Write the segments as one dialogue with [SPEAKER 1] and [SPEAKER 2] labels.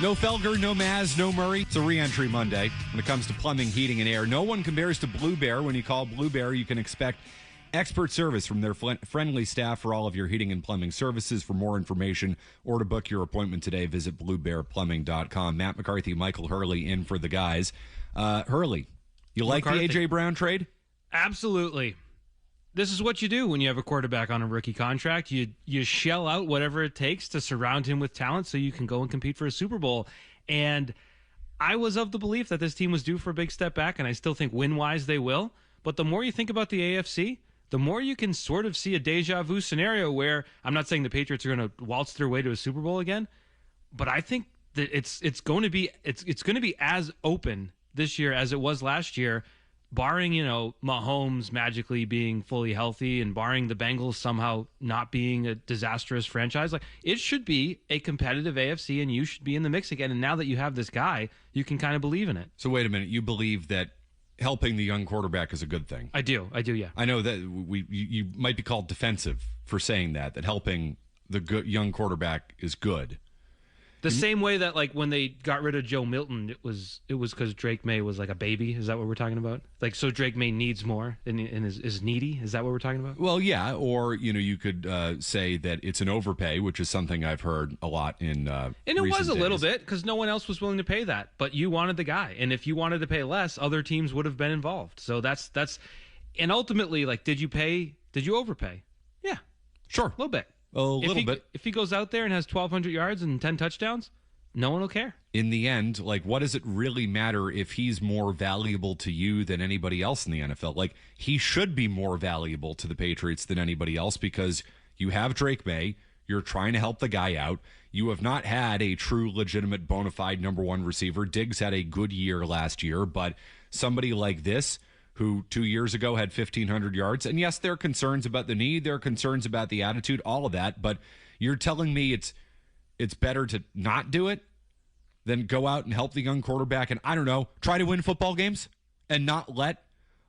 [SPEAKER 1] No Felger, no Mazz, no Murray. It's a re-entry Monday when it comes to plumbing, heating, and air. No one compares to Blue Bear. When you call Blue Bear, you can expect expert service from their friendly staff for all of your heating and plumbing services. For more information or to book your appointment today, visit bluebearplumbing.com. Matt McCarthy, Michael Hurley in for the guys. Hurley, you like the A.J. Brown trade?
[SPEAKER 2] Absolutely. This is what you do when you have a quarterback on a rookie contract. You shell out whatever it takes to surround him with talent so you can go and compete for a Super Bowl. And I was of the belief that this team was due for a big step back, and I still think win-wise they will. But the more you think about the AFC, the more you can sort of see a deja vu scenario where I'm not saying the Patriots are going to waltz their way to a Super Bowl again, but I think that it's going to be as open this year as it was last year, barring, Mahomes magically being fully healthy and barring the Bengals somehow not being a disastrous franchise. Like, it should be a competitive AFC, and you should be in the mix again. And now that you have this guy, you can kind of believe in it.
[SPEAKER 1] So wait a minute. You believe that helping the young quarterback is a good thing?
[SPEAKER 2] I do, yeah.
[SPEAKER 1] I know that you might be called defensive for saying that helping the young quarterback is good.
[SPEAKER 2] The same way that, like, when they got rid of Joe Milton, it was because Drake May was like a baby. Is that what we're talking about? Like, so Drake May needs more and is needy? Is that what we're talking about?
[SPEAKER 1] Well, yeah. Or, you could say that it's an overpay, which is something I've heard a lot in and it
[SPEAKER 2] was a
[SPEAKER 1] days.
[SPEAKER 2] little bit because no one else was willing to pay that. But you wanted the guy. And if you wanted to pay less, other teams would have been involved. So that's and ultimately, like, did you overpay? Yeah.
[SPEAKER 1] Sure.
[SPEAKER 2] A little bit.
[SPEAKER 1] A little bit.
[SPEAKER 2] If he goes out there and has 1,200 yards and 10 touchdowns, no one will care.
[SPEAKER 1] In the end, like, what does it really matter if he's more valuable to you than anybody else in the NFL? Like, he should be more valuable to the Patriots than anybody else because you have Drake May. You're trying to help the guy out. You have not had a true, legitimate, bona fide number one receiver. Diggs had a good year last year, but somebody like this, who 2 years ago had 1,500 yards. And yes, there are concerns about the knee. There are concerns about the attitude, all of that. But you're telling me it's better to not do it than go out and help the young quarterback and, I don't know, try to win football games and not let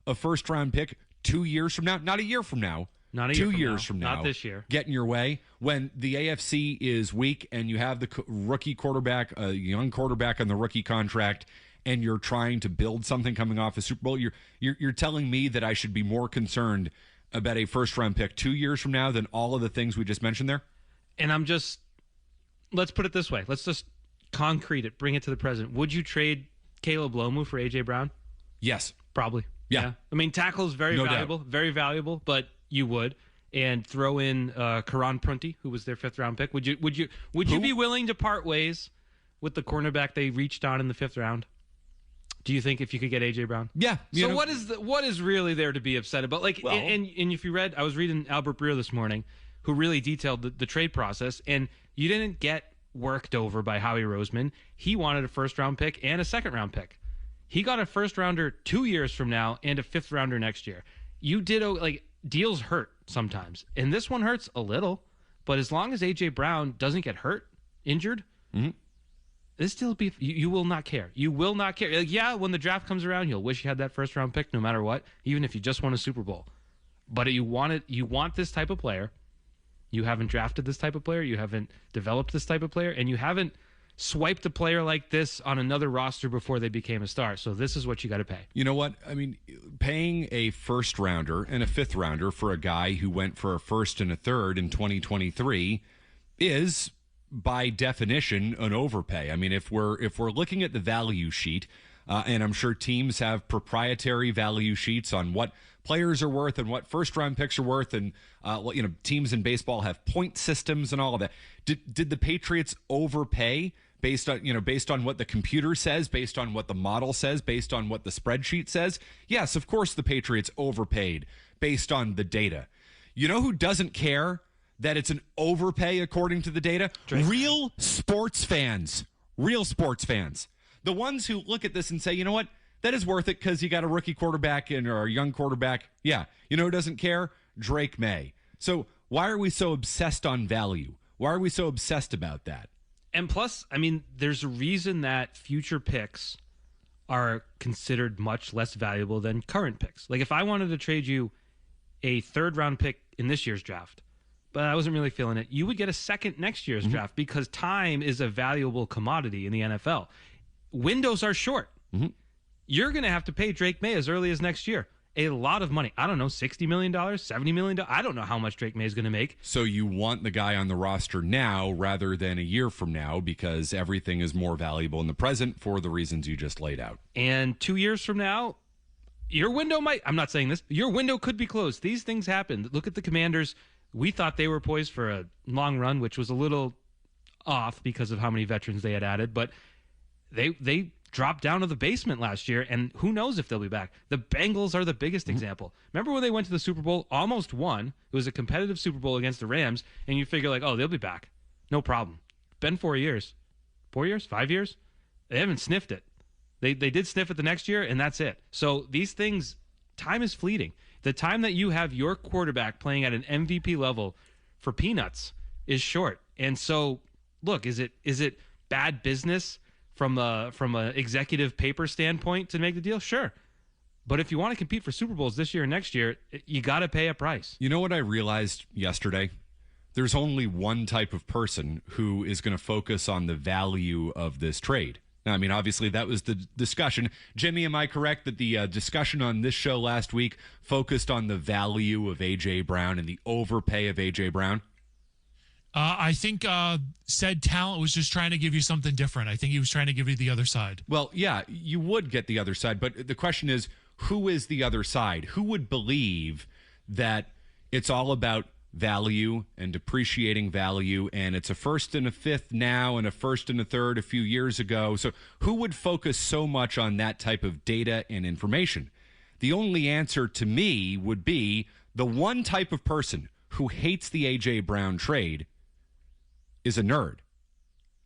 [SPEAKER 1] a first-round pick 2 years from now, not a year from now,
[SPEAKER 2] not
[SPEAKER 1] 2 years from now,
[SPEAKER 2] not this year,
[SPEAKER 1] get in your way when the AFC is weak and you have the rookie quarterback, a young quarterback on the rookie contract, and you're trying to build something coming off a Super Bowl. You're telling me that I should be more concerned about a first-round pick 2 years from now than all of the things we just mentioned there?
[SPEAKER 2] And let's put it this way. Let's just concrete it, bring it to the present. Would you trade Caleb Lomu for A.J. Brown?
[SPEAKER 1] Yes.
[SPEAKER 2] Probably.
[SPEAKER 1] Yeah.
[SPEAKER 2] I mean, tackle is very valuable, but you would. And throw in Karan Prunty, who was their fifth-round pick. Would you be willing to part ways with the cornerback they reached on in the fifth round? Do you think if you could get A.J. Brown?
[SPEAKER 1] Yeah.
[SPEAKER 2] So what is really there to be upset about? Like, well, and if you read, I was reading Albert Breer this morning, who really detailed the trade process, and you didn't get worked over by Howie Roseman. He wanted a first-round pick and a second-round pick. He got a first-rounder 2 years from now and a fifth-rounder next year. You did, like, deals hurt sometimes, and this one hurts a little, but as long as A.J. Brown doesn't get injured, this deal be you will not care. You will not care. Like, yeah, when the draft comes around, you'll wish you had that first round pick no matter what, even if you just won a Super Bowl. But you want this type of player. You haven't drafted this type of player, you haven't developed this type of player, and you haven't swiped a player like this on another roster before they became a star. So this is what you got to pay.
[SPEAKER 1] You know what? I mean, paying a first rounder and a fifth rounder for a guy who went for a first and a third in 2023 is, by definition, an overpay. I mean, if we're looking at the value sheet, and I'm sure teams have proprietary value sheets on what players are worth and what first round picks are worth, and teams in baseball have point systems and all of that. Did the Patriots overpay based on what the computer says, based on what the model says, based on what the spreadsheet says? Yes, of course the Patriots overpaid based on the data. You know who doesn't care that it's an overpay according to the data? Real sports fans. The ones who look at this and say, you know what, that is worth it because you got a rookie quarterback or a young quarterback. Yeah, you know who doesn't care? Drake May. So why are we so obsessed on value? Why are we so obsessed about that?
[SPEAKER 2] And plus, I mean, there's a reason that future picks are considered much less valuable than current picks. Like, if I wanted to trade you a third-round pick in this year's draft, but I wasn't really feeling it. You would get a second next year's draft because time is a valuable commodity in the NFL. Windows are short. You're going to have to pay Drake May as early as next year. A lot of money. I don't know, $60 million, $70 million. I don't know how much Drake May is going to make.
[SPEAKER 1] So you want the guy on the roster now rather than a year from now because everything is more valuable in the present for the reasons you just laid out.
[SPEAKER 2] And 2 years from now, your window I'm not saying this, your window could be closed. These things happen. Look at the Commanders. We thought they were poised for a long run, which was a little off because of how many veterans they had added, but they dropped down to the basement last year, and who knows if they'll be back. The Bengals are the biggest example. Remember when they went to the Super Bowl, almost won? It was a competitive Super Bowl against the Rams, and you figure, like, oh, they'll be back. No problem. Been 4 years. 4 years? 5 years? They haven't sniffed it. They did sniff it the next year, and that's it. So these things, time is fleeting. The time that you have your quarterback playing at an MVP level for peanuts is short. And so, look, is it bad business from a executive paper standpoint to make the deal? Sure. But if you want to compete for Super Bowls this year and next year, you got to pay a price.
[SPEAKER 1] You know what I realized yesterday? There's only one type of person who is going to focus on the value of this trade. Now, I mean, obviously, that was the discussion. Jimmy, am I correct that the discussion on this show last week focused on the value of A.J. Brown and the overpay of A.J. Brown?
[SPEAKER 3] I think said talent was just trying to give you something different. I think he was trying to give you the other side.
[SPEAKER 1] Well, yeah, you would get the other side, but the question is, who is the other side? Who would believe that it's all about value and depreciating value, and it's a first and a fifth now and a first and a third a few years ago? So who would focus so much on that type of data and information? The only answer to me would be the one type of person who hates the A.J. Brown trade is a nerd.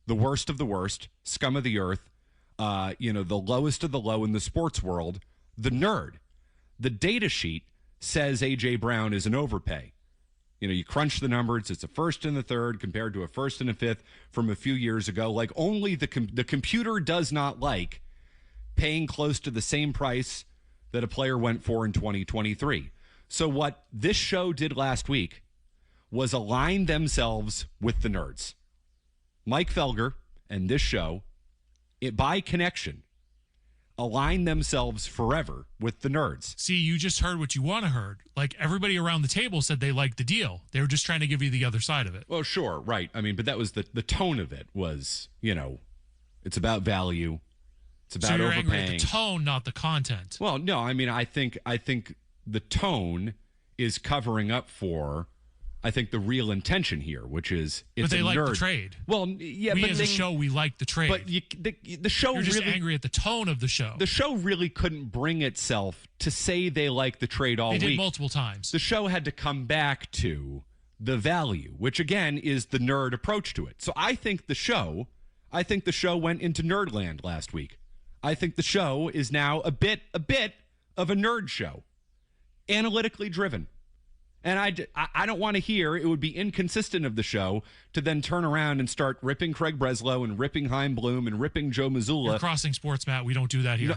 [SPEAKER 1] The worst of the worst, scum of the earth, the lowest of the low in the sports world, the nerd. The data sheet says A.J. Brown is an overpay. You crunch the numbers, it's a first and a third compared to a first and a fifth from a few years ago. Like, only the computer does not like paying close to the same price that a player went for in 2023. So what this show did last week was align themselves with the nerds. Mike Felger and this show, by connection, align themselves forever with the nerds.
[SPEAKER 3] See, you just heard what you want to heard. Like, everybody around the table said they liked the deal. They were just trying to give you the other side of it.
[SPEAKER 1] Well, sure, right. I mean, but that was the tone of it was, it's about value. It's about
[SPEAKER 3] so you're
[SPEAKER 1] overpaying.
[SPEAKER 3] Angry at the tone, not the content.
[SPEAKER 1] Well, no, I mean, I think the tone is covering up for, I think, the real intention here, which is it's
[SPEAKER 3] but they
[SPEAKER 1] a
[SPEAKER 3] like
[SPEAKER 1] nerd.
[SPEAKER 3] The trade.
[SPEAKER 1] Well, yeah,
[SPEAKER 3] we
[SPEAKER 1] but
[SPEAKER 3] as a show, we like the trade.
[SPEAKER 1] But the show
[SPEAKER 3] you're just
[SPEAKER 1] really,
[SPEAKER 3] angry at the tone of the show.
[SPEAKER 1] The show really couldn't bring itself to say they like the trade all week.
[SPEAKER 3] They did multiple times.
[SPEAKER 1] The show had to come back to the value, which again is the nerd approach to it. So I think the show went into nerdland last week. I think the show is now a bit of a nerd show, analytically driven. And I don't want to hear, it would be inconsistent of the show to then turn around and start ripping Craig Breslow and ripping Chaim Bloom and ripping Joe Mazzulla.
[SPEAKER 3] You're crossing sports, Matt. We don't do that here.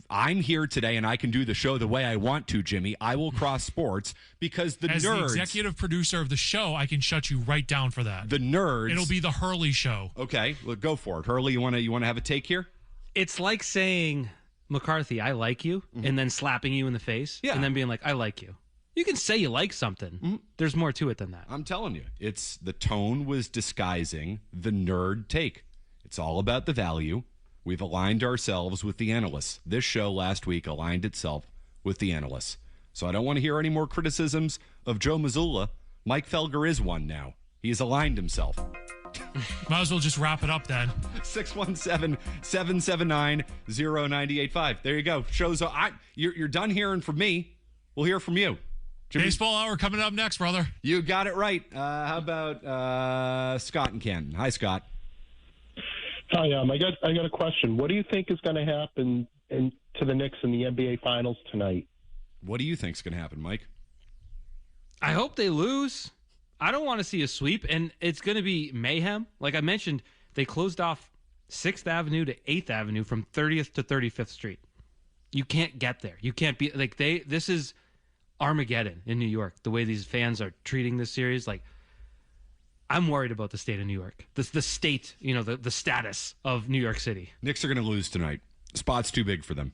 [SPEAKER 1] I'm here today and I can do the show the way I want to, Jimmy. I will cross sports because the
[SPEAKER 3] As
[SPEAKER 1] nerds.
[SPEAKER 3] As the executive producer of the show, I can shut you right down for that.
[SPEAKER 1] The nerds.
[SPEAKER 3] It'll be the Hurley show.
[SPEAKER 1] Okay, well, go for it. Hurley, you want to have a take here?
[SPEAKER 2] It's like saying, McCarthy, I like you, and then slapping you in the face, and then being like, I like you. You can say you like something. There's more to it than that.
[SPEAKER 1] I'm telling you, the tone was disguising the nerd take. It's all about the value. We've aligned ourselves with the analysts. This show last week aligned itself with the analysts. So I don't want to hear any more criticisms of Joe Mazzulla. Mike Felger is one now. He's aligned himself.
[SPEAKER 3] Might as well just wrap it up then.
[SPEAKER 1] 617-779-0985. There you go. Show's you're done hearing from me. We'll hear from you. Jimmy,
[SPEAKER 3] baseball hour coming up next, brother.
[SPEAKER 1] You got it right. How about Scott in Canton? Hi, Scott.
[SPEAKER 4] Hi, I got a question. What do you think is going to happen to the Knicks in the NBA Finals tonight?
[SPEAKER 1] What do you think is going to happen, Mike?
[SPEAKER 2] I hope they lose. I don't want to see a sweep, and it's going to be mayhem. Like I mentioned, they closed off 6th Avenue to 8th Avenue from 30th to 35th Street. You can't get there. You can't be like this is Armageddon in New York. The way these fans are treating this series, like, I'm worried about the state of New York. The state, the status of New York City.
[SPEAKER 1] Knicks are going to lose tonight. Spot's too big for them.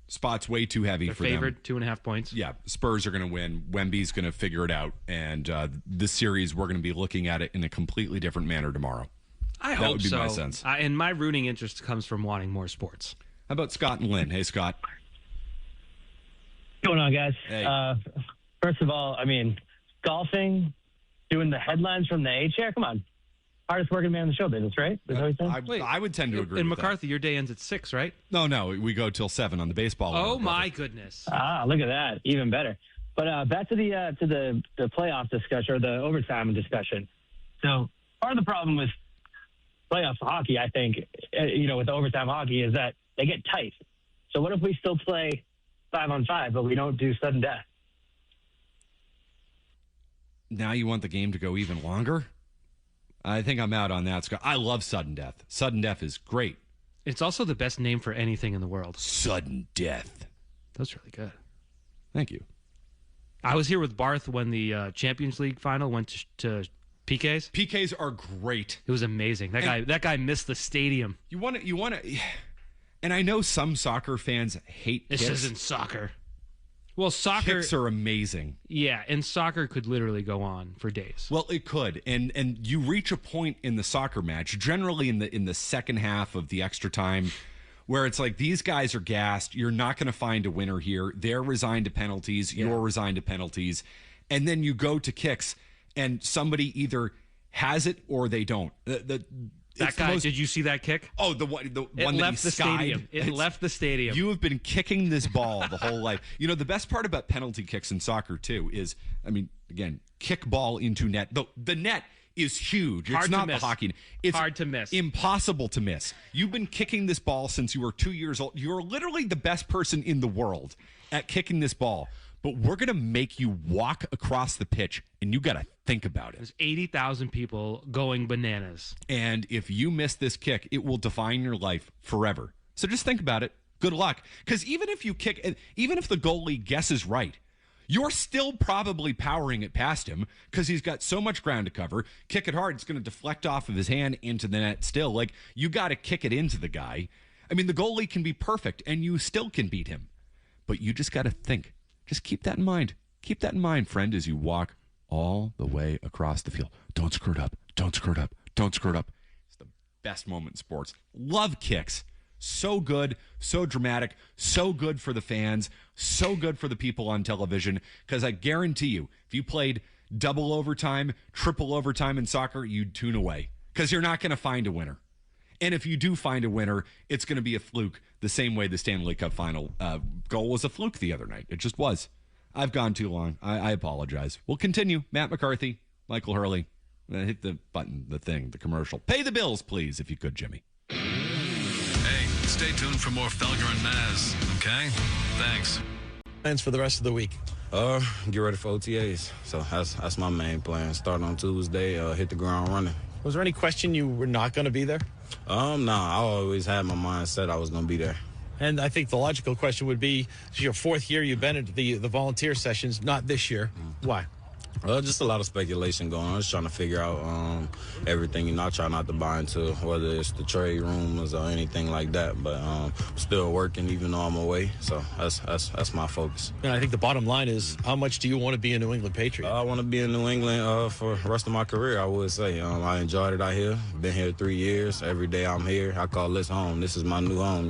[SPEAKER 1] Spot's way too heavy for
[SPEAKER 2] favored,
[SPEAKER 1] them.
[SPEAKER 2] 2.5 points.
[SPEAKER 1] Yeah, Spurs are going to win. Wemby's going to figure it out. And this series, we're going to be looking at it in a completely different manner tomorrow.
[SPEAKER 2] I hope so.
[SPEAKER 1] That would be my sense.
[SPEAKER 2] And my rooting interest comes from wanting more sports.
[SPEAKER 1] How about Scott and Lynn? Hey, Scott.
[SPEAKER 5] What's going on, guys?
[SPEAKER 1] Hey.
[SPEAKER 5] First of all, golfing, doing the headlines from the A chair. Come on, hardest working man in the show business, right?
[SPEAKER 1] I would tend to agree.
[SPEAKER 2] And
[SPEAKER 1] with
[SPEAKER 2] McCarthy,
[SPEAKER 1] that.
[SPEAKER 2] your day ends at 6, right?
[SPEAKER 1] No, we go till 7 on the baseball.
[SPEAKER 2] Oh my goodness!
[SPEAKER 5] Look at that, even better. But back to the playoff discussion or the overtime discussion. So part of the problem with playoff hockey, I think, with the overtime hockey, is that they get tight. So what if we still play 5-on-5, but we don't do sudden death?
[SPEAKER 1] Now you want the game to go even longer? I think I'm out on that, Scott. I love sudden death. Sudden death is great.
[SPEAKER 2] It's also the best name for anything in the world.
[SPEAKER 1] Sudden death.
[SPEAKER 2] That's really good.
[SPEAKER 1] Thank you.
[SPEAKER 2] I was here with Barth when the Champions League final went to PKs.
[SPEAKER 1] PKs are great.
[SPEAKER 2] It was amazing. That guy missed the stadium.
[SPEAKER 1] You want to, and I know some soccer fans hate
[SPEAKER 2] this
[SPEAKER 1] kicks.
[SPEAKER 2] Isn't soccer. Well, soccer
[SPEAKER 1] kicks are amazing.
[SPEAKER 2] Yeah, and soccer could literally go on for days.
[SPEAKER 1] Well, it could, and you reach a point in the soccer match, generally in the second half of the extra time, where it's like these guys are gassed. You're not going to find a winner here. They're resigned to penalties. Yeah. You're resigned to penalties, and then you go to kicks, and somebody either has it or they don't.
[SPEAKER 2] That guy, did you see that kick?
[SPEAKER 1] Oh, the one that
[SPEAKER 2] left the stadium. It left the stadium.
[SPEAKER 1] You have been kicking this ball the whole life. The best part about penalty kicks in soccer too is, again, kick ball into net. The net is huge. It's not the hockey. It's
[SPEAKER 2] hard to miss.
[SPEAKER 1] Impossible to miss. You've been kicking this ball since you were 2 years old. You're literally the best person in the world at kicking this ball. But we're going to make you walk across the pitch, and you got to think about it.
[SPEAKER 2] There's 80,000 people going bananas.
[SPEAKER 1] And if you miss this kick, it will define your life forever. So just think about it. Good luck. Because even if you kick, even if the goalie guesses right, you're still probably powering it past him because he's got so much ground to cover. Kick it hard, it's going to deflect off of his hand into the net still. Like, you got to kick it into the guy. The goalie can be perfect, and you still can beat him. But you just got to think. Just keep that in mind. Keep that in mind, friend, as you walk all the way across the field. Don't screw it up. Don't screw it up. Don't screw it up. It's the best moment in sports. Love kicks. So good, so dramatic, so good for the fans, so good for the people on television, because I guarantee you, if you played double overtime, triple overtime in soccer, you'd tune away because you're not going to find a winner. And if you do find a winner, it's going to be a fluke, the same way the Stanley Cup final goal was a fluke the other night. It just was. I've gone too long. I apologize. We'll continue. Matt McCarthy, Michael Hurley. Hit the button, the commercial. Pay the bills, please, if you could, Jimmy.
[SPEAKER 6] Hey, stay tuned for more Felger and Mazz, okay? Thanks.
[SPEAKER 7] Plans for the rest of the week?
[SPEAKER 8] Get ready for OTAs. So that's my main plan. Start on Tuesday, hit the ground running.
[SPEAKER 7] Was there any question you were not going to be there?
[SPEAKER 8] I always had my mind set I was going to be there.
[SPEAKER 7] And I think the logical question would be, this is your fourth year you've been at the volunteer sessions, not this year. Why?
[SPEAKER 8] Just a lot of speculation going on. Just trying to figure out everything. I try not to buy into whether it's the trade rumors or anything like that. But I'm still working even though I'm away. So that's my focus.
[SPEAKER 7] And I think the bottom line is, how much do you want to be a New England Patriot?
[SPEAKER 8] I want to be in New England for the rest of my career, I would say. I enjoyed it out here. Been here 3 years. Every day I'm here. I call this home. This is my new home,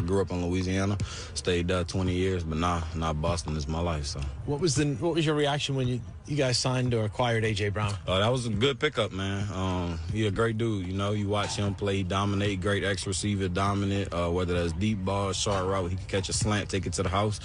[SPEAKER 8] Grew up in Louisiana. Stayed there 20 years, but now Boston is my life. So
[SPEAKER 7] what was your reaction when you guys signed or acquired A.J. Brown?
[SPEAKER 8] That was a good pickup, man. He a great dude. You watch him play, dominate, great X receiver, dominant. Whether that's deep ball, short route, he can catch a slant, take it to the house.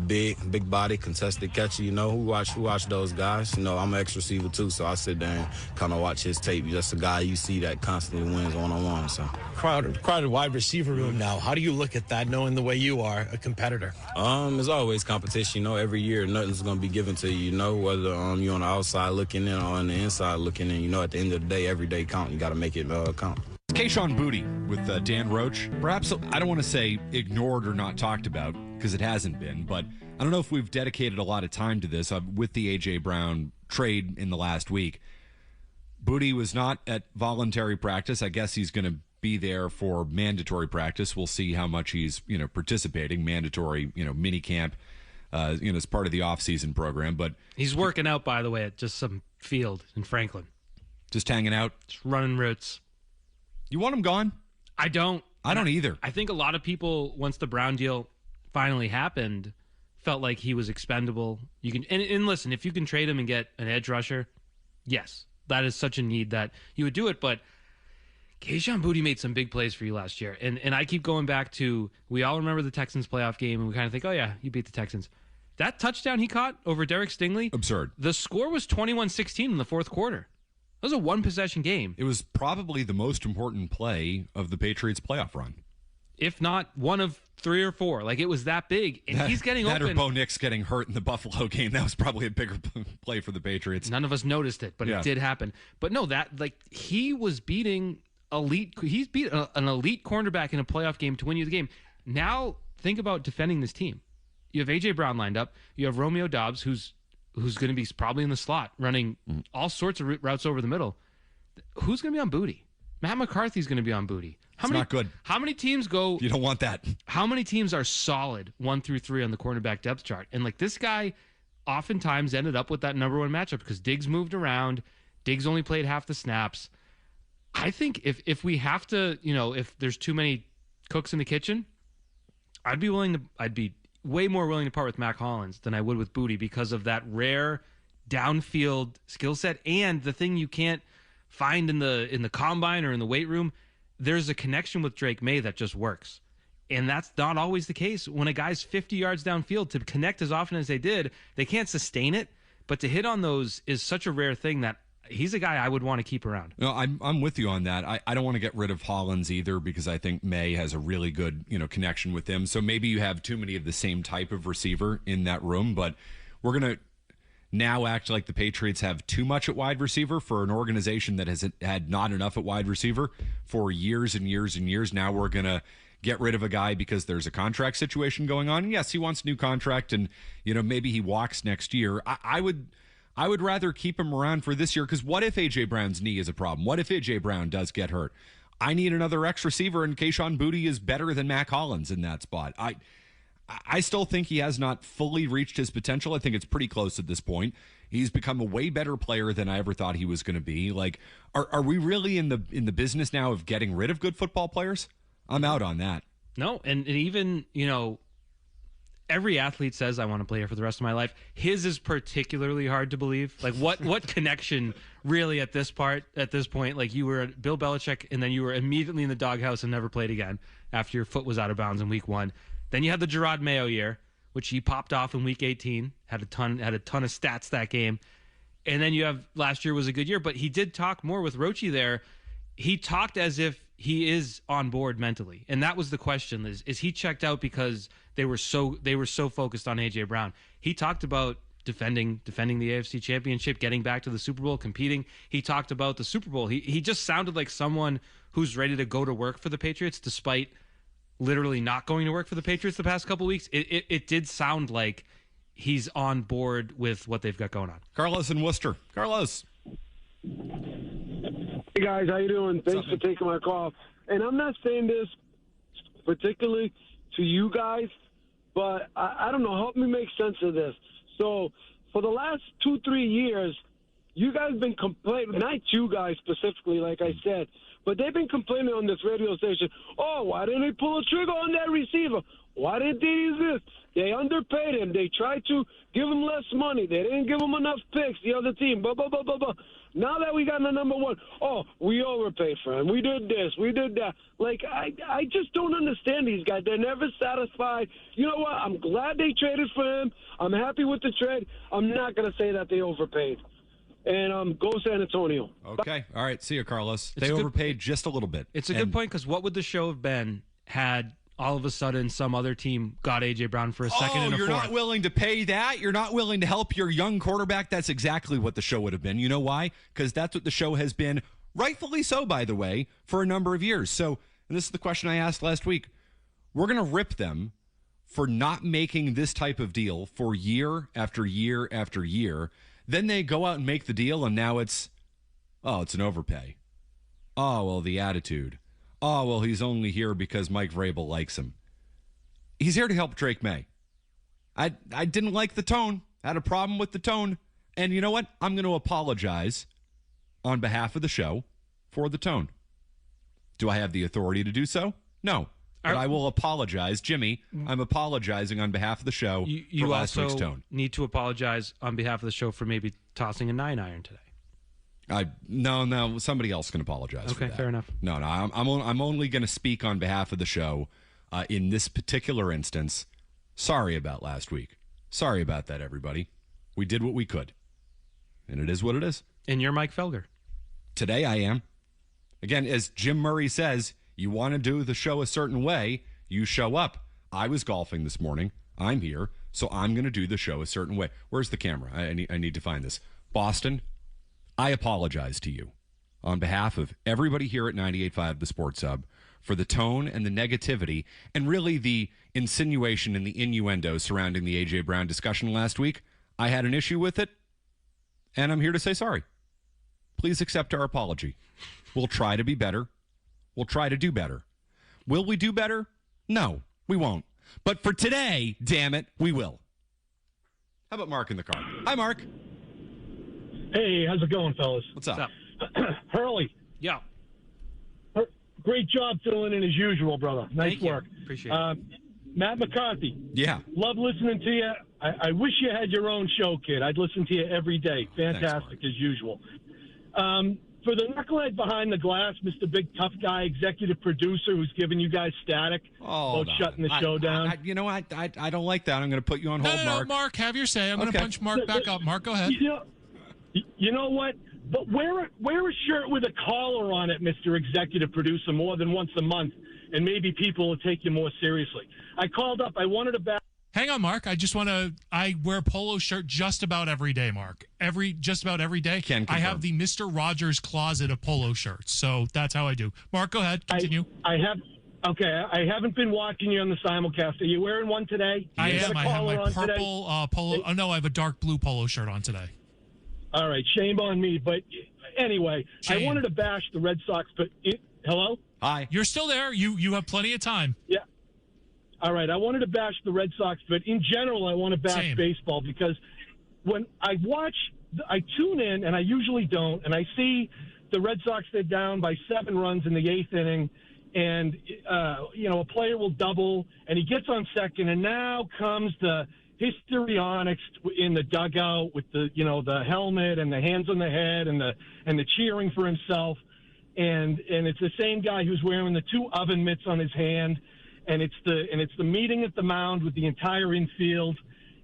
[SPEAKER 8] Big body, contested catcher. Who watch those guys? I'm an X receiver too, so I sit there and kind of watch his tape. Just a guy you see that constantly wins one-on-one. So
[SPEAKER 7] crowded wide receiver room now. How do you look at that, knowing the way you are a competitor?
[SPEAKER 8] There's always competition. Every year nothing's gonna be given to you. Whether you're on the outside looking in or on the inside looking in. At the end of the day, every day count. You got to make it count.
[SPEAKER 1] Kayshon Boutte with Dan Roach. Perhaps, I don't want to say ignored or not talked about, because it hasn't been. But I don't know if we've dedicated a lot of time to this with the A.J. Brown trade in the last week. Boutte was not at voluntary practice. I guess he's going to be there for mandatory practice. We'll see how much he's, participating. Mandatory, mini camp, as part of the off-season program. But
[SPEAKER 2] he's working out, by the way, at just some field in Franklin.
[SPEAKER 1] Just hanging out?
[SPEAKER 2] Just running routes.
[SPEAKER 1] You want him gone?
[SPEAKER 2] I don't.
[SPEAKER 1] I don't either.
[SPEAKER 2] I think a lot of people, once the Brown deal finally happened, felt like he was expendable. You can and listen, if you can trade him and get an edge rusher, yes, that is such a need that you would do it. But Kayshon Boutte made some big plays for you last year. And I keep going back to, we all remember the Texans playoff game, and we kind of think, oh, yeah, you beat the Texans. That touchdown he caught over Derek Stingley.
[SPEAKER 1] Absurd.
[SPEAKER 2] The score was 21-16 in the fourth quarter. That was a one-possession game.
[SPEAKER 1] It was probably the most important play of the Patriots playoff run.
[SPEAKER 2] If not one of 3 or 4. Like, it was that big. And he's getting open.
[SPEAKER 1] That or Bo Nix getting hurt in the Buffalo game. That was probably a bigger play for the Patriots.
[SPEAKER 2] None of us noticed it, but it did happen. But no, he was beating elite. He's beat an elite cornerback in a playoff game to win you the game. Now, think about defending this team. You have A.J. Brown lined up. You have Romeo Doubs, who's going to be probably in the slot, running all sorts of routes over the middle. Who's going to be on Boutte? Matt McCarthy's going to be on Boutte.
[SPEAKER 1] Not good.
[SPEAKER 2] How many teams go?
[SPEAKER 1] You don't want that.
[SPEAKER 2] How many teams are solid 1 through 3 on the cornerback depth chart? And this guy oftentimes ended up with that number 1 matchup because Diggs moved around. Diggs only played half the snaps. I think if we have to, if there's too many cooks in the kitchen, I'd be way more willing to part with Mac Hollins than I would with Boutte because of that rare downfield skill set and the thing you can't find in the combine or in the weight room. There's a connection with Drake May that just works. And that's not always the case. When a guy's 50 yards downfield, to connect as often as they did, they can't sustain it. But to hit on those is such a rare thing that he's a guy I would want to keep around.
[SPEAKER 1] No, I'm with you on that. I don't want to get rid of Hollins either because I think May has a really good, connection with him. So maybe you have too many of the same type of receiver in that room, but we're going to now act like the Patriots have too much at wide receiver for an organization that has had not enough at wide receiver for years and years and years. Now we're going to get rid of a guy because there's a contract situation going on. And yes, he wants a new contract and, maybe he walks next year. I would rather keep him around for this year because what if A.J. Brown's knee is a problem? What if A.J. Brown does get hurt? I need another X receiver, and Kayshon Boutte is better than Mac Hollins in that spot. I still think he has not fully reached his potential. I think it's pretty close at this point. He's become a way better player than I ever thought he was going to be. Like, are we really in the business now of getting rid of good football players? I'm out on that.
[SPEAKER 2] No, and even, every athlete says, I want to play here for the rest of my life. His is particularly hard to believe. Like, what connection really at this point? Like, you were Bill Belichick, and then you were immediately in the doghouse and never played again after your foot was out of bounds in week 1. Then you had the Gerard Mayo year, which he popped off in week 18, had a ton of stats that game. And then you have last year was a good year, but he did talk more with Rochi there. He talked as if he is on board mentally. And that was the question, is he checked out because they were so focused on A.J. Brown. He talked about defending the AFC Championship, getting back to the Super Bowl, competing. He talked about the Super Bowl. He just sounded like someone who's ready to go to work for the Patriots despite literally not going to work for the Patriots the past couple of weeks. It did sound like he's on board with what they've got going on.
[SPEAKER 1] Carlos in Worcester. Carlos.
[SPEAKER 9] Hey, guys. How you doing? Thanks for taking my call. And I'm not saying this particularly to you guys, but I don't know. Help me make sense of this. So for the last 2-3 years, you guys been complaining, not you guys specifically, like I said, but they've been complaining on this radio station, oh, why didn't they pull a trigger on that receiver? Why didn't they use this? They underpaid him. They tried to give him less money. They didn't give him enough picks, the other team, blah, blah, blah, blah, blah. Now that we got the number 1, oh, we overpaid for him. We did this. We did that. Like, I just don't understand these guys. They're never satisfied. You know what? I'm glad they traded for him. I'm happy with the trade. I'm not going to say that they overpaid. And go San Antonio.
[SPEAKER 1] Okay. All right. See you, Carlos. They overpaid just a little bit.
[SPEAKER 2] It's a good point because what would the show have been had all of a sudden some other team got A.J. Brown for a second and a
[SPEAKER 1] fourth? You're not willing to pay that? You're not willing to help your young quarterback? That's exactly what the show would have been. You know why? Because that's what the show has been, rightfully so, by the way, for a number of years. So, and this is the question I asked last week. We're going to rip them for not making this type of deal for year after year after year. Then they go out and make the deal, and now it's an overpay. Oh, well, the attitude. Oh, well, he's only here because Mike Vrabel likes him. He's here to help Drake May. I didn't like the tone. Had a problem with the tone. And you know what? I'm going to apologize on behalf of the show for the tone. Do I have the authority to do so? No. But I will apologize. Jimmy, I'm apologizing on behalf of the show for last week's tone.
[SPEAKER 2] You need to apologize on behalf of the show for maybe tossing a 9-iron today.
[SPEAKER 1] No, somebody else can apologize for that.
[SPEAKER 2] Okay, fair enough.
[SPEAKER 1] No, I'm only going to speak on behalf of the show in this particular instance. Sorry about last week. Sorry about that, everybody. We did what we could. And it is what it is.
[SPEAKER 2] And you're Mike Felger.
[SPEAKER 1] Today I am. Again, as Jim Murray says, you want to do the show a certain way, you show up. I was golfing this morning. I'm here, so I'm going to do the show a certain way. Where's the camera? I need to find this. Boston, I apologize to you on behalf of everybody here at 98.5 The Sports Hub for the tone and the negativity and really the insinuation and the innuendo surrounding the A.J. Brown discussion last week. I had an issue with it, and I'm here to say sorry. Please accept our apology. We'll try to be better. We'll try to do better. Will we do better? No, we won't. But for today, damn it, we will. How about Mark in the car? Hi, Mark.
[SPEAKER 10] Hey, how's it going, fellas?
[SPEAKER 1] What's up?
[SPEAKER 10] Hurley.
[SPEAKER 2] Yeah.
[SPEAKER 10] Great job filling in as usual, brother. Nice
[SPEAKER 2] Thank
[SPEAKER 10] work.
[SPEAKER 2] You. Appreciate it.
[SPEAKER 10] Matt McCarthy.
[SPEAKER 1] Yeah.
[SPEAKER 10] Love listening to you. I wish you had your own show, kid. I'd listen to you every day. Fantastic as usual. For the knucklehead behind the glass, Mr. Big Tough Guy, executive producer who's giving you guys static about shutting the show down.
[SPEAKER 1] I don't like that. I'm going to put you on hold, Mark.
[SPEAKER 3] No, Mark, have your say. I'm going to punch Mark back up. Mark, go ahead.
[SPEAKER 10] You know what? But wear a shirt with a collar on it, Mr. Executive Producer, more than once a month, and maybe people will take you more seriously. I called up. I wanted to back.
[SPEAKER 3] Hang on, Mark. I wear a polo shirt just about every day, Mark. Just about every day. I have the Mr. Rogers closet of polo shirts, so that's how I do. Mark, go ahead. Continue.
[SPEAKER 10] I haven't been watching you on the simulcast. Are you wearing one today?
[SPEAKER 3] I am. I have my purple polo. Oh, no, I have a dark blue polo shirt on today.
[SPEAKER 10] All right. Shame on me. But anyway, I wanted to bash the Red Sox. But hello?
[SPEAKER 1] Hi.
[SPEAKER 3] You're still there. You have plenty of time.
[SPEAKER 10] Yeah. All right, I wanted to bash the Red Sox, but in general, I want to bash baseball because when I tune in, and I usually don't, and I see the Red Sox, they're down by 7 runs in the 8th inning, and, a player will double, and he gets on second, and now comes the histrionics in the dugout with the helmet and the hands on the head and the cheering for himself, and it's the same guy who's wearing the 2 oven mitts on his hand. And it's the meeting at the mound with the entire infield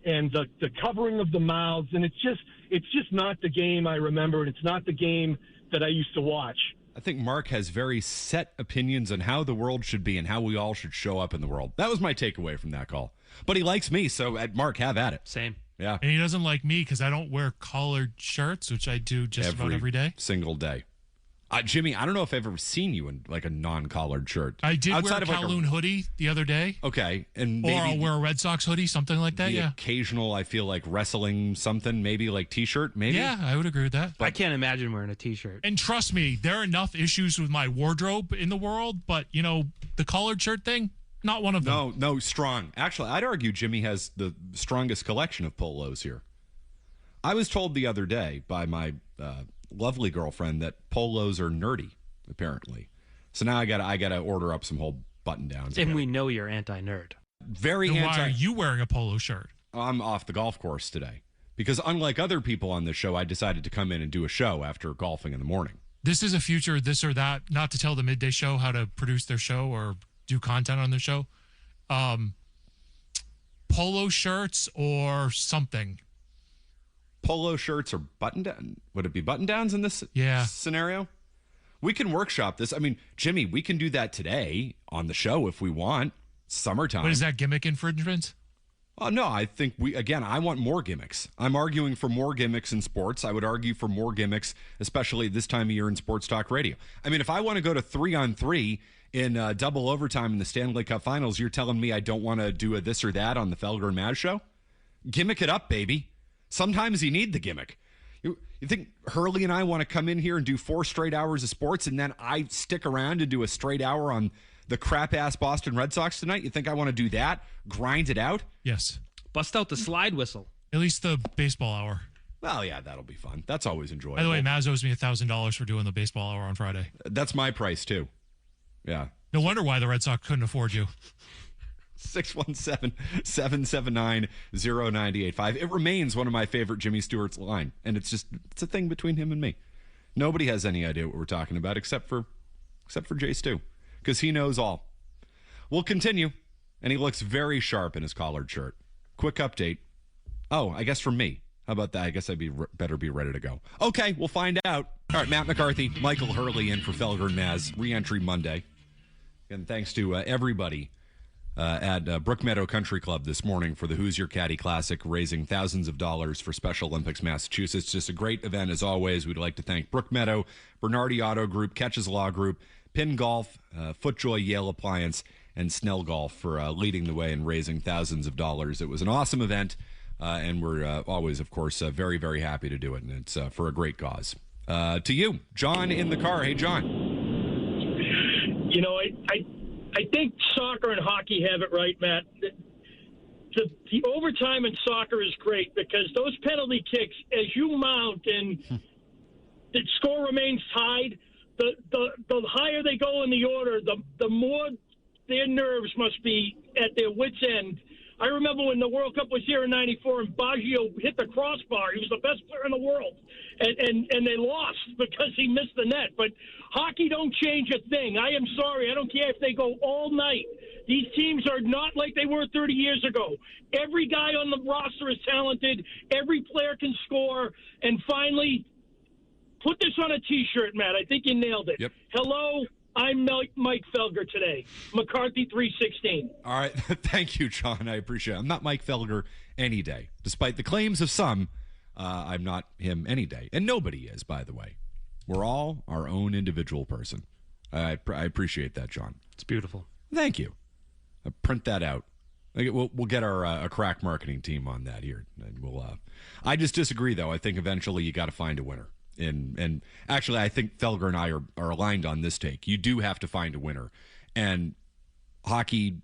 [SPEAKER 10] and the covering of the mouths, and it's just not the game I remember, and it's not the game that I used to watch.
[SPEAKER 1] I think Mark has very set opinions on how the world should be and how we all should show up in the world. That was my takeaway from that call. But he likes me, so Mark, have at it.
[SPEAKER 2] Same.
[SPEAKER 1] Yeah.
[SPEAKER 3] And he doesn't like me because I don't wear collared shirts, which I do just about every day.
[SPEAKER 1] Single day. Jimmy, I don't know if I've ever seen you in like a non-collared shirt.
[SPEAKER 3] I did wear a Kowloon hoodie the other day.
[SPEAKER 1] Okay, and maybe,
[SPEAKER 3] or I'll wear a Red Sox hoodie, something like that. Yeah,
[SPEAKER 1] occasional. I feel like wrestling something, maybe like T-shirt. Maybe.
[SPEAKER 3] Yeah, I would agree with that.
[SPEAKER 2] But I can't imagine wearing a T-shirt.
[SPEAKER 3] And trust me, there are enough issues with my wardrobe in the world, but the collared shirt thing, not one of them.
[SPEAKER 1] No, strong. Actually, I'd argue Jimmy has the strongest collection of polos here. I was told the other day by my lovely girlfriend that polos are nerdy, apparently. So now I gotta order up some whole button downs.
[SPEAKER 2] And we know you're anti-nerd.
[SPEAKER 1] Very
[SPEAKER 3] then
[SPEAKER 1] anti.
[SPEAKER 3] Why are you wearing a polo shirt?
[SPEAKER 1] I'm off the golf course today because unlike other people on this show, I decided to come in and do a show after golfing in the morning.
[SPEAKER 3] This is a future this or that. Not to tell the midday show how to produce their show or do content on their show. Polo shirts or something.
[SPEAKER 1] Polo shirts or button down? Would it be button downs in this scenario? We can workshop this. I mean, Jimmy, we can do that today on the show if we want. Summertime.
[SPEAKER 3] But is that gimmick infringement?
[SPEAKER 1] No, I think I want more gimmicks. I'm arguing for more gimmicks in sports. I would argue for more gimmicks, especially this time of year in sports talk radio. I mean, if I want to go to 3-on-3 in double overtime in the Stanley Cup Finals, you're telling me I don't want to do a this or that on the Felger and Mazz show? Gimmick it up, baby. Sometimes you need the gimmick. You think Hurley and I want to come in here and do 4 straight hours of sports and then I stick around and do a straight hour on the crap-ass Boston Red Sox tonight? You think I want to do that? Grind it out?
[SPEAKER 3] Yes.
[SPEAKER 2] Bust out the slide whistle.
[SPEAKER 3] At least the baseball hour.
[SPEAKER 1] Well, yeah, that'll be fun. That's always enjoyable.
[SPEAKER 3] By the way, Mazz owes me $1,000 for doing the baseball hour on Friday.
[SPEAKER 1] That's my price, too. Yeah.
[SPEAKER 3] No wonder why the Red Sox couldn't afford you.
[SPEAKER 1] 617-779-0985. It remains one of my favorite Jimmy Stewart's line, and it's a thing between him and me. Nobody has any idea what we're talking about except for Jay Stu, because he knows all. We'll continue, and he looks very sharp in his collared shirt. Quick update. Oh, I guess from me. How about that? I guess I'd better be ready to go. Okay, we'll find out. All right, Matt McCarthy, Michael Hurley in for Felger and Mazz. Re-entry Monday. And thanks to everybody at Brookmeadow Country Club this morning for the Who's Your Caddy Classic, raising thousands of dollars for Special Olympics Massachusetts. Just a great event as always. We'd like to thank Brookmeadow, Bernardi Auto Group, Catches Law Group, Pin Golf, FootJoy Yale Appliance, and Snell Golf for leading the way and raising thousands of dollars. It was an awesome event, and we're always, of course, very, very happy to do it, and it's for a great cause. To you, John in the car. Hey, John.
[SPEAKER 10] You know, I think soccer and hockey have it right, Matt. The overtime in soccer is great because those penalty kicks, as you mount and the score remains tied, the higher they go in the order, the more their nerves must be at their wits' end. I remember when the World Cup was here in '94 and Baggio hit the crossbar. He was the best player in the world, and they lost because he missed the net. But hockey don't change a thing. I am sorry. I don't care if they go all night. These teams are not like they were 30 years ago. Every guy on the roster is talented. Every player can score. And finally, put this on a T-shirt, Matt. I think you nailed it.
[SPEAKER 1] Yep.
[SPEAKER 10] Hello, I'm Mike Felger today. McCarthy 316.
[SPEAKER 1] All right. Thank you, John. I appreciate it. I'm not Mike Felger any day. Despite the claims of some, I'm not him any day. And nobody is, by the way. We're all our own individual person. I appreciate that, John.
[SPEAKER 2] It's beautiful.
[SPEAKER 1] Thank you. Print that out. We'll get our a crack marketing team on that here. And we'll. I just disagree, though. I think eventually you got to find a winner. And actually, I think Felger and I are aligned on this take. You do have to find a winner. And hockey,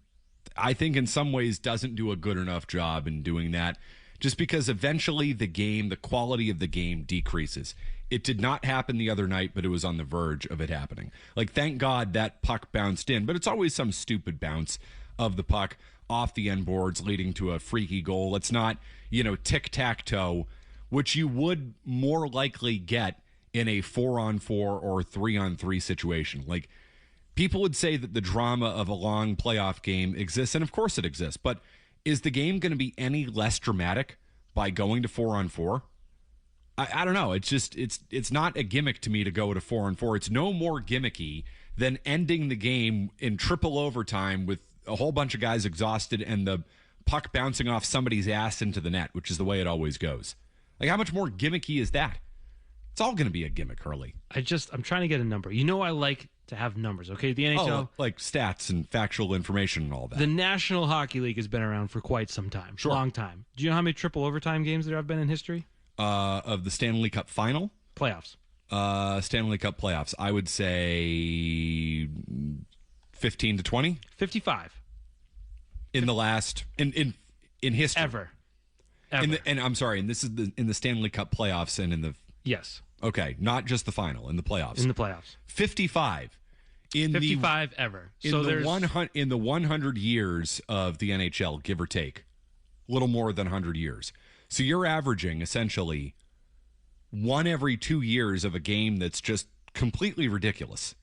[SPEAKER 1] I think in some ways, doesn't do a good enough job in doing that just because eventually the quality of the game decreases. It did not happen the other night, but it was on the verge of it happening. Like, thank God that puck bounced in, but it's always some stupid bounce of the puck off the end boards leading to a freaky goal. It's not, tic-tac-toe, which you would more likely get in a 4-on-4 or 3-on-3 situation. Like, people would say that the drama of a long playoff game exists, and of course it exists, but is the game going to be any less dramatic by going to 4-on-4? I don't know. It's just, it's not a gimmick to me to go to 4-on-4. It's no more gimmicky than ending the game in triple overtime with a whole bunch of guys exhausted and the puck bouncing off somebody's ass into the net, which is the way it always goes. Like, how much more gimmicky is that? It's all going to be a gimmick, Hurley.
[SPEAKER 2] I'm trying to get a number. I like to have numbers, okay? The NHL.
[SPEAKER 1] Like stats and factual information and all that.
[SPEAKER 2] The National Hockey League has been around for quite some time.
[SPEAKER 1] Sure.
[SPEAKER 2] Long time. Do you know how many triple overtime games there have been in history?
[SPEAKER 1] Of the Stanley Cup final?
[SPEAKER 2] Playoffs.
[SPEAKER 1] Stanley Cup playoffs. I would say 15 to 20?
[SPEAKER 2] 55.
[SPEAKER 1] In the last, in history.
[SPEAKER 2] Ever.
[SPEAKER 1] And I'm sorry, and this is in the Stanley Cup playoffs and in the...
[SPEAKER 2] Yes.
[SPEAKER 1] Okay, not just the final, in the playoffs.
[SPEAKER 2] In the playoffs.
[SPEAKER 1] 55.
[SPEAKER 2] 55 ever.
[SPEAKER 1] In the 100 years of the NHL, give or take, a little more than 100 years. So you're averaging, essentially, 1 every 2 years of a game that's just completely ridiculous.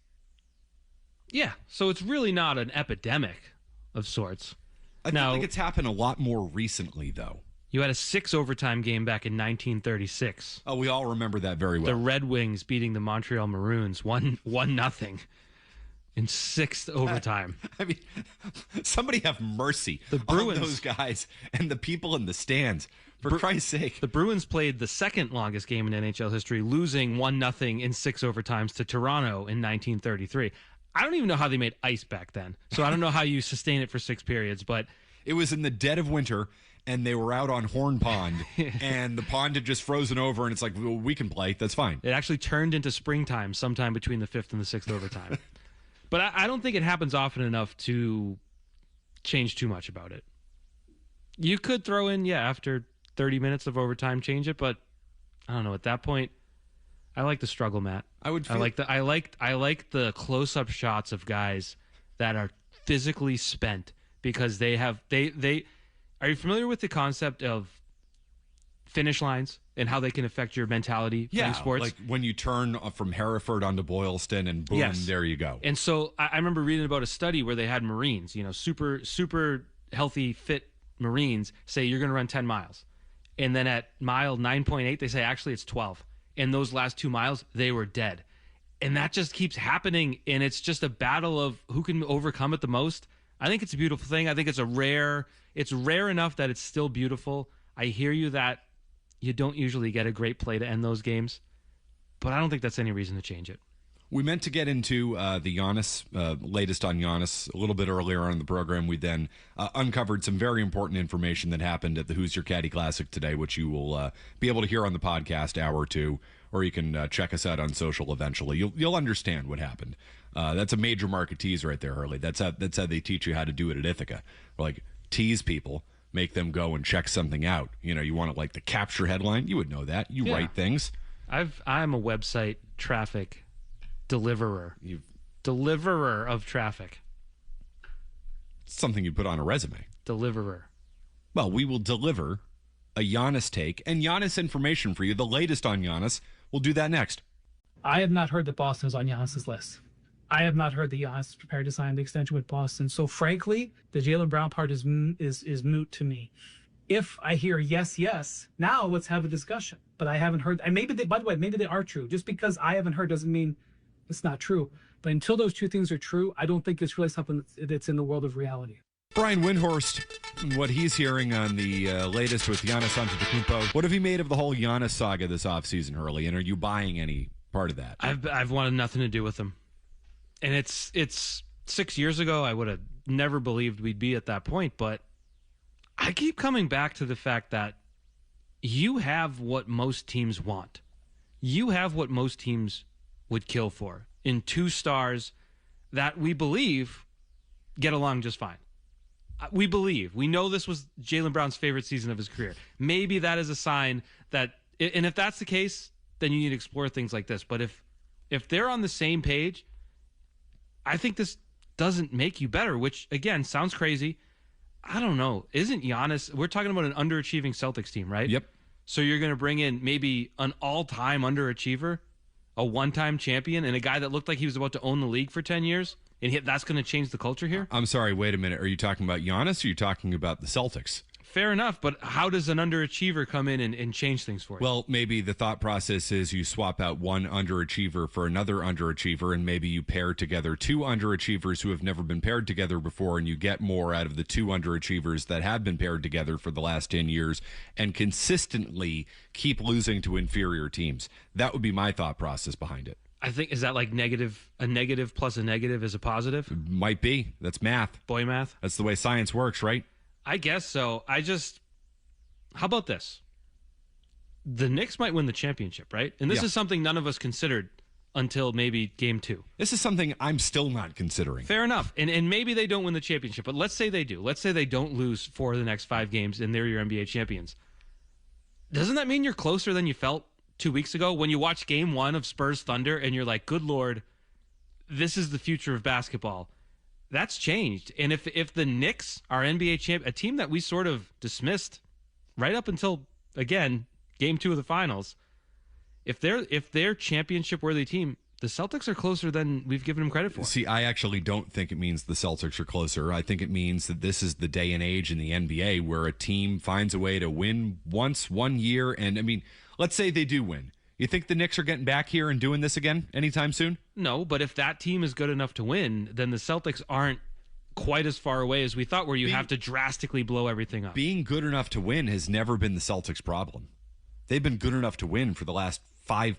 [SPEAKER 2] Yeah, so it's really not an epidemic of sorts.
[SPEAKER 1] I feel like it's happened a lot more recently, though.
[SPEAKER 2] You had a 6 overtime game back in 1936.
[SPEAKER 1] Oh, we all remember that very well.
[SPEAKER 2] The Red Wings beating the Montreal Maroons 1-0 in 6th overtime.
[SPEAKER 1] I mean, somebody have mercy on those guys and the people in the stands. For Christ's sake.
[SPEAKER 2] The Bruins played the second longest game in NHL history, losing 1-0 in 6 overtimes to Toronto in 1933. I don't even know how they made ice back then. So I don't know how you sustain it for 6 periods, but
[SPEAKER 1] it was in the dead of winter and they were out on Horn Pond and the pond had just frozen over and it's like, well, we can play. That's fine.
[SPEAKER 2] It actually turned into springtime sometime between the 5th and the 6th overtime. But I don't think it happens often enough to change too much about it. You could throw in, after 30 minutes of overtime, change it, but I don't know. At that point, I like the struggle, Matt. I like the close-up shots of guys that are physically spent because they have they. Are you familiar with the concept of finish lines and how they can affect your mentality playing sports?
[SPEAKER 1] Like when you turn from Hereford onto Boylston and boom, there you go.
[SPEAKER 2] And so I remember reading about a study where they had Marines, super healthy, fit Marines, say you're going to run 10 miles. And then at mile 9.8, they say, actually, it's 12. And those last 2 miles, they were dead. And that just keeps happening. And it's just a battle of who can overcome it the most. I think it's a beautiful thing. I think it's rare enough that it's still beautiful. I hear you that you don't usually get a great play to end those games. But I don't think that's any reason to change it.
[SPEAKER 1] We meant to get into the Giannis, latest on Giannis, a little bit earlier on in the program. We then uncovered some very important information that happened at the Who's Your Caddy Classic today, which you will be able to hear on the podcast hour 2, or you can check us out on social eventually. You'll understand what happened. That's a major market tease right there, Hurley. That's how they teach you how to do it at Ithaca. Like, tease people, make them go and check something out. You want it like the capture headline. You would know that. You write things.
[SPEAKER 2] I'm a website traffic deliverer of traffic.
[SPEAKER 1] Something you put on a resume.
[SPEAKER 2] Deliverer.
[SPEAKER 1] Well, we will deliver a Giannis take and Giannis information for you. The latest on Giannis. We'll do that next.
[SPEAKER 11] I have not heard that Boston is on Giannis's list. I have not heard that Giannis is prepared to sign the extension with Boston. So frankly, the Jaylen Brown part is moot to me. If I hear yes, now let's have a discussion. But I haven't heard. And maybe they are true. Just because I haven't heard doesn't mean it's not true. But until those two things are true, I don't think it's really something that's in the world of reality.
[SPEAKER 1] Brian Windhorst, what he's hearing on the latest with Giannis Antetokounmpo. What have you made of the whole Giannis saga this offseason, Hurley? And are you buying any part of that?
[SPEAKER 2] I've wanted nothing to do with him. And it's 6 years ago. I would have never believed we'd be at that point. But I keep coming back to the fact that you have what most teams want. You have what most teams would kill for in 2 stars that we believe get along just fine. We know this was Jaylen Brown's favorite season of his career. Maybe that is a sign that, and if that's the case, then you need to explore things like this. But if they're on the same page, I think this doesn't make you better, which again sounds crazy. I don't know. Isn't Giannis, we're talking about an underachieving Celtics team, right?
[SPEAKER 1] Yep.
[SPEAKER 2] So you're going to bring in maybe an all-time underachiever, a one-time champion, and a guy that looked like he was about to own the league for 10 years, and that's going to change the culture here?
[SPEAKER 1] I'm sorry, wait a minute. Are you talking about Giannis or are you talking about the Celtics?
[SPEAKER 2] Fair enough, but how does an underachiever come in and change things for you?
[SPEAKER 1] Well, maybe the thought process is you swap out one underachiever for another underachiever, and maybe you pair together 2 underachievers who have never been paired together before, and you get more out of the 2 underachievers that have been paired together for the last 10 years and consistently keep losing to inferior teams. That would be my thought process behind it.
[SPEAKER 2] I think, is that like a negative plus a negative is a positive?
[SPEAKER 1] Might be. That's math.
[SPEAKER 2] Boy math.
[SPEAKER 1] That's the way science works, right?
[SPEAKER 2] I guess so. How about this? The Knicks might win the championship, right? And this is something none of us considered until maybe game 2.
[SPEAKER 1] This is something I'm still not considering.
[SPEAKER 2] Fair enough. And maybe they don't win the championship, but let's say they do. Let's say they don't lose 4 of the next 5 games and they're your NBA champions. Doesn't that mean you're closer than you felt 2 weeks ago when you watch game 1 of Spurs Thunder and you're like, good Lord, this is the future of basketball? That's changed. And if the Knicks are NBA champ, a team that we sort of dismissed right up until, again, game 2 of the finals, if they're championship-worthy team, the Celtics are closer than we've given them credit for.
[SPEAKER 1] See, I actually don't think it means the Celtics are closer. I think it means that this is the day and age in the NBA where a team finds a way to win once, 1 year, and, I mean, let's say they do win. You think the Knicks are getting back here and doing this again anytime soon?
[SPEAKER 2] No, but if that team is good enough to win, then the Celtics aren't quite as far away as we thought, where you have to drastically blow everything up.
[SPEAKER 1] Being good enough to win has never been the Celtics' problem. They've been good enough to win for the last 5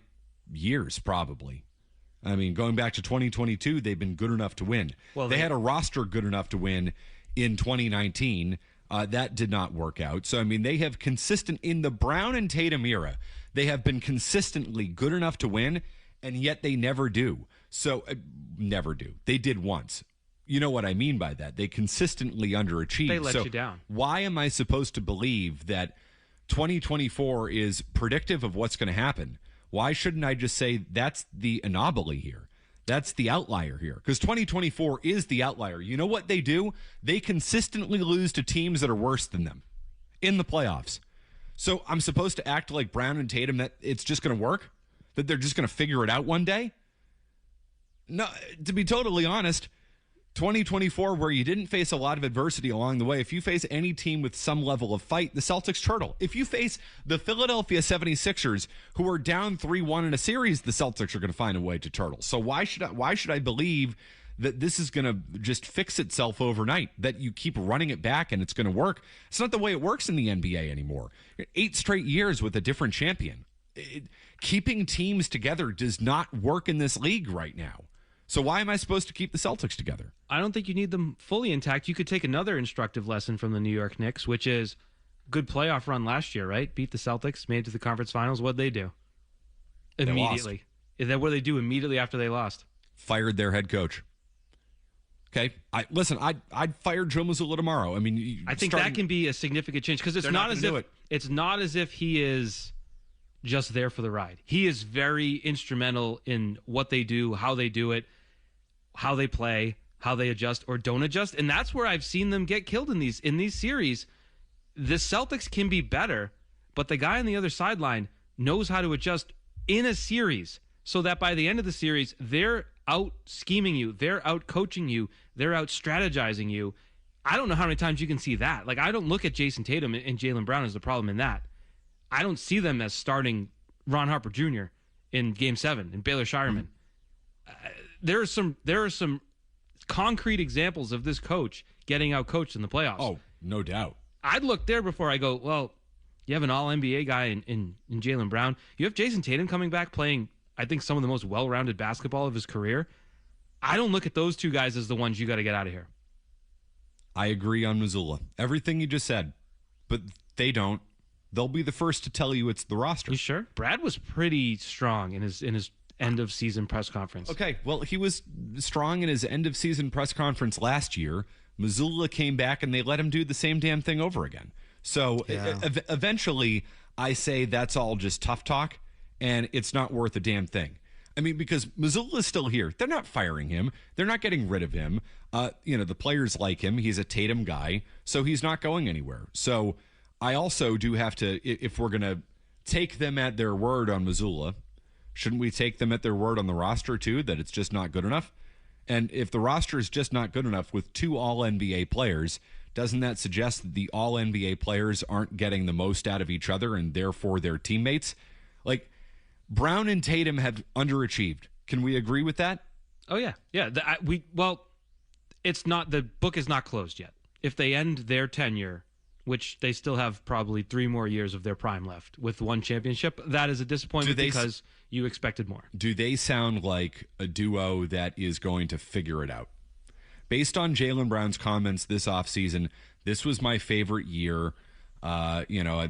[SPEAKER 1] years, probably. I mean, going back to 2022, they've been good enough to win. Well, they had a roster good enough to win in 2019. That did not work out. So, I mean, they have in the Brown and Tatum era, they have been consistently good enough to win, and yet they never do. So, never do. They did once. You know what I mean by that. They consistently underachieve.
[SPEAKER 2] They let you down.
[SPEAKER 1] Why am I supposed to believe that 2024 is predictive of what's going to happen? Why shouldn't I just say that's the anomaly here? That's the outlier here. Because 2024 is the outlier. You know what they do? They consistently lose to teams that are worse than them in the playoffs. So I'm supposed to act like Brown and Tatum that it's just going to work? That they're just going to figure it out one day? No, to be totally honest, 2024, where you didn't face a lot of adversity along the way, if you face any team with some level of fight, the Celtics turtle. If you face the Philadelphia 76ers, who are down 3-1 in a series, the Celtics are going to find a way to turtle. So why should I believe that this is going to just fix itself overnight, that you keep running it back and it's going to work? It's not the way it works in the NBA anymore. 8 straight years with a different champion. Keeping teams together does not work in this league right now. So why am I supposed to keep the Celtics together?
[SPEAKER 2] I don't think you need them fully intact. You could take another instructive lesson from the New York Knicks, which is good playoff run last year, right? Beat the Celtics, made it to the conference finals. What'd they do? Immediately. Is that what they do immediately after they lost?
[SPEAKER 1] Fired their head coach. Okay. I'd fire Joe Mazzulla tomorrow. I mean,
[SPEAKER 2] I think that can be a significant change because it's not as if he is just there for the ride. He is very instrumental in what they do, how they do it, how they play, how they adjust or don't adjust. And that's where I've seen them get killed in these series. The Celtics can be better, but the guy on the other sideline knows how to adjust in a series so that by the end of the series, they're out scheming you, they're out coaching you, they're out strategizing you. I don't know how many times you can see that. Like, I don't look at Jason Tatum and Jaylen Brown as the problem in that. I don't see them as starting Ron Harper Jr. in Game 7 and Baylor Shireman. There are some concrete examples of this coach getting out coached in the playoffs.
[SPEAKER 1] Oh, no doubt.
[SPEAKER 2] I'd look there before I go, well, you have an all-NBA guy in Jaylen Brown. You have Jason Tatum coming back playing, I think, some of the most well-rounded basketball of his career. I don't look at those two guys as the ones you got to get out of here.
[SPEAKER 1] I agree on Mazzulla. Everything you just said. But they don't. They'll be the first to tell you it's the roster.
[SPEAKER 2] You sure? Brad was pretty strong in his end-of-season press conference.
[SPEAKER 1] Okay, well, he was strong in his end-of-season press conference last year. Mazzulla came back, and they let him do the same damn thing over again. So eventually, I say that's all just tough talk, and it's not worth a damn thing. I mean, because Mazzulla's still here. They're not firing him. They're not getting rid of him. The players like him. He's a Tatum guy, so he's not going anywhere. So I also do have to, if we're going to take them at their word on Mazzulla, shouldn't we take them at their word on the roster, too, that it's just not good enough? And if the roster is just not good enough with 2 All-NBA players, doesn't that suggest that the All-NBA players aren't getting the most out of each other and therefore their teammates? Like, Brown and Tatum have underachieved. Can we agree with that?
[SPEAKER 2] Oh, yeah. Yeah. It's not, the book is not closed yet. If they end their tenure, which they still have probably 3 more years of their prime left with 1 championship, that is a disappointment because you expected more.
[SPEAKER 1] Do they sound like a duo that is going to figure it out? Based on Jaylen Brown's comments this offseason, this was my favorite year. I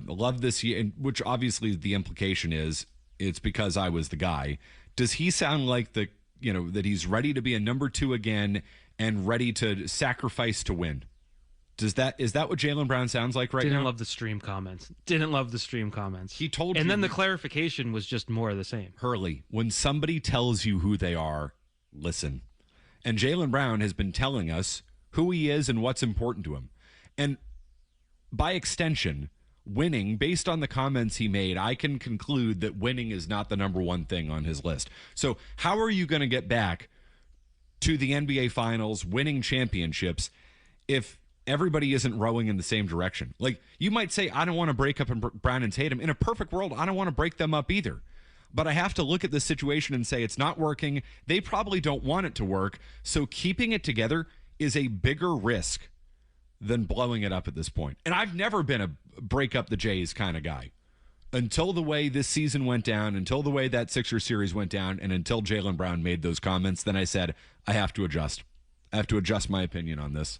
[SPEAKER 1] love this year, which obviously the implication is it's because I was the guy. Does he sound like that he's ready to be a number 2 again and ready to sacrifice to win? Is that what Jaylen Brown sounds like right now?
[SPEAKER 2] Didn't love the stream comments. He told you. And then the clarification was just more of the same.
[SPEAKER 1] Hurley, when somebody tells you who they are, listen. And Jaylen Brown has been telling us who he is and what's important to him. And by extension, winning, based on the comments he made, I can conclude that winning is not the number 1 thing on his list. So how are you going to get back to the NBA Finals, winning championships, if everybody isn't rowing in the same direction? Like, you might say, I don't want to break up Brown and Tatum. In a perfect world, I don't want to break them up either. But I have to look at this situation and say it's not working. They probably don't want it to work. So keeping it together is a bigger risk than blowing it up at this point. And I've never been a break up the Jays kind of guy. until the way this season went down, until the way that Sixers series went down, and until Jaylen Brown made those comments, then I said, I have to adjust. I have to adjust my opinion on this.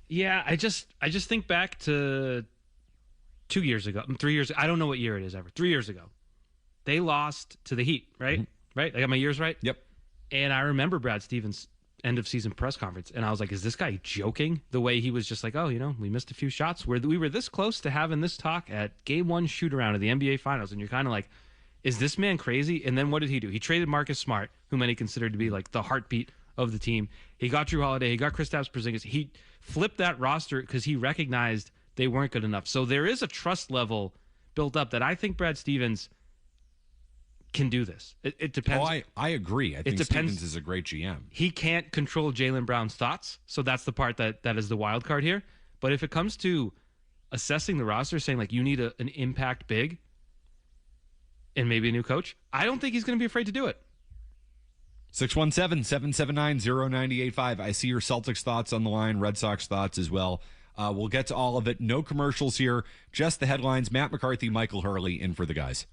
[SPEAKER 2] Yeah, I just think back to 2 years ago, 3 years. I don't know what year it is ever. 3 years ago, they lost to the Heat, right? Mm-hmm. Right? I got my years right?
[SPEAKER 1] Yep.
[SPEAKER 2] And I remember Brad Stevens' end of season press conference, and I was like, is this guy joking? The way he was just like, oh, we missed a few shots. We were this close to having this talk at game 1 shoot-around of the NBA Finals, and you're kind of like, is this man crazy? And then what did he do? He traded Marcus Smart, who many considered to be like the heartbeat of the team. He got Drew Holiday. He got Kristaps Porzingis. He flipped that roster because he recognized they weren't good enough. So there is a trust level built up that I think Brad Stevens can do this. It depends.
[SPEAKER 1] Oh, I agree. I think Stevens is a great GM.
[SPEAKER 2] He can't control Jaylen Brown's thoughts, so that's the part that is the wild card here. But if it comes to assessing the roster, saying like you need an impact big and maybe a new coach, I don't think he's going to be afraid to do it.
[SPEAKER 1] 617-779-0985. I see your Celtics thoughts on the line, Red Sox thoughts as well. We'll get to all of it. No commercials here, just the headlines. Matt McCarthy, Michael Hurley in for the guys.